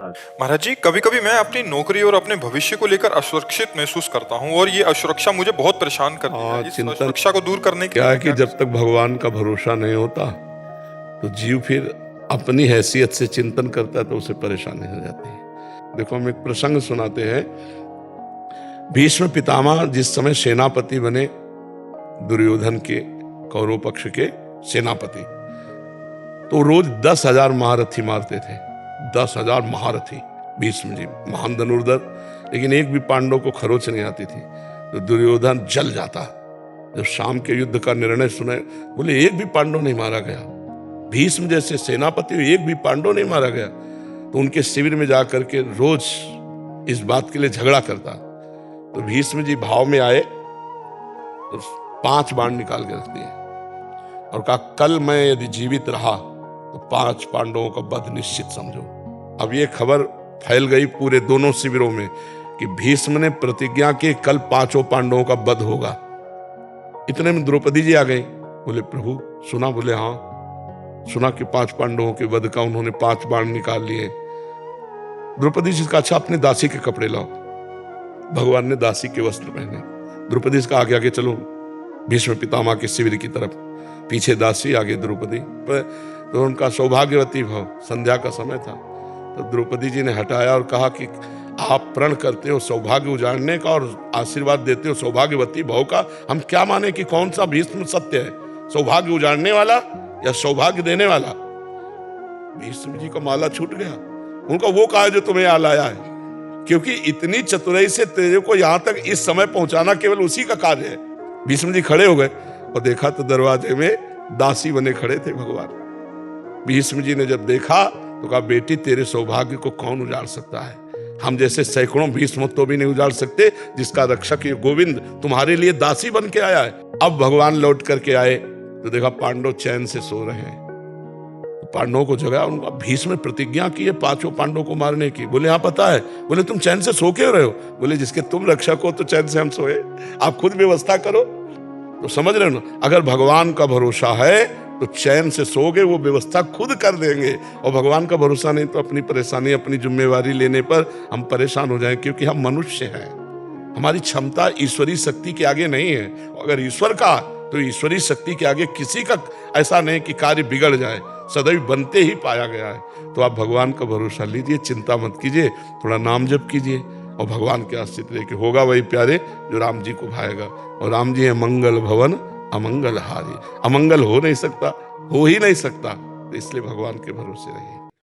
महाराज जी, कभी-कभी मैं अपनी नौकरी और अपने भविष्य को लेकर असुरक्षित महसूस करता हूँ और ये असुरक्षा मुझे बहुत परेशान करती है। इस चिंतन असुरक्षा को दूर करने के क्या लिए है मैं कि क्या जब तक भगवान का भरोसा नहीं होता तो जीव फिर अपनी हैसियत से चिंतन करता है तो उसे परेशानी हो जाती है। देखो, हम एक प्रसंग सुनाते हैं। भीष्म पितामह जिस समय सेनापति बने, दुर्योधन के कौरव पक्ष के सेनापति, तो रोज 10,000 महारथी मारते थे। 10,000 महारथी भीष्म जी, महान धनुर्धर, लेकिन एक भी पांडव को खरोच नहीं आती थी। तो दुर्योधन जल जाता जब शाम के युद्ध का निर्णय सुने, बोले एक भी पांडव नहीं मारा गया। भीष्म जैसे सेनापति एक भी पांडव नहीं मारा गया। तो उनके शिविर में जाकर के रोज इस बात के लिए झगड़ा करता। तो भीष्म जी भाव में आए तो 5 बाण निकाल के रख दिए और कहा, कल मैं यदि जीवित रहा तो 5 पांडवों का वध निश्चित समझो। अब ये खबर फैल गई पूरे दोनों शिविरों में कि भीष्म ने प्रतिज्ञा की कल 5 पांडवों का वध होगा। इतने में द्रौपदी जी आ गई। बोले, प्रभु सुना? बोले, हाँ सुना कि 5 पांडवों के वध का उन्होंने 5 बाण निकाल लिए। द्रौपदी जी का, अच्छा अपने दासी के कपड़े लाओ। भगवान ने दासी के वस्त्र पहने। द्रौपदी का आगे आगे चलो भीष्म पितामह के शिविर की तरफ। पीछे दासी, आगे द्रौपदी। तो उनका सौभाग्यवती भाव, संध्या का समय था। तो द्रौपदी जी ने हटाया और कहा कि आप प्रण करते हो सौभाग्य उजाड़ने का और आशीर्वाद देते हो सौभाग्यवती भाव का। हम क्या माने कि कौन सा भीष्म सत्य है, सौभाग्य उजाड़ने वाला या सौभाग्य देने वाला? भीष्म जी का माला छूट गया। उनका, वो कहा जो तुम्हें यहाँ लाया है, क्योंकि इतनी चतुराई से तेरे को यहां तक इस समय पहुंचाना केवल उसी का कार्य है। भीष्म जी खड़े हो गए और देखा तो दरवाजे में दासी बने खड़े थे भगवान। भीष्म जी ने जब देखा तो कहा, बेटी तेरे सौभाग्य को कौन उजाड़ सकता है? हम जैसे सैकड़ों भीष्म तो भी नहीं उजाड़ सकते, जिसका रक्षक ये गोविंद तुम्हारे लिए दासी बन के आया है। अब भगवान लौट करके आए तो देखा पांडव चैन से सो रहे हैं। तो पांडवों को जगाया। उनका, भीष्म ने प्रतिज्ञा की है 5 पांडवों को मारने की। बोले, हाँ पता है। बोले, तुम चैन से सो क्यों रहे हो? बोले, जिसके तुम रक्षक हो तो चैन से हम सोए, आप खुद व्यवस्था करो। तो समझ रहे हो ना, अगर भगवान का भरोसा है तो चैन से सोगे, वो व्यवस्था खुद कर देंगे। और भगवान का भरोसा नहीं तो अपनी परेशानी, अपनी जिम्मेवारी लेने पर हम परेशान हो जाएं, क्योंकि हम मनुष्य हैं। हमारी क्षमता ईश्वरीय शक्ति के आगे नहीं है। अगर ईश्वर का, तो ईश्वरीय शक्ति के आगे किसी का ऐसा नहीं कि कार्य बिगड़ जाए, सदैव बनते ही पाया गया है। तो आप भगवान का भरोसा लीजिए, चिंता मत कीजिए, थोड़ा नाम जप कीजिए और भगवान के आश्रित रहिए। होगा वही प्यारे जो राम जी को भाएगा। और राम जी है मंगल भवन अमंगल हारी। अमंगल हो नहीं सकता, हो ही नहीं सकता, तो इसलिए भगवान के भरोसे रहिए।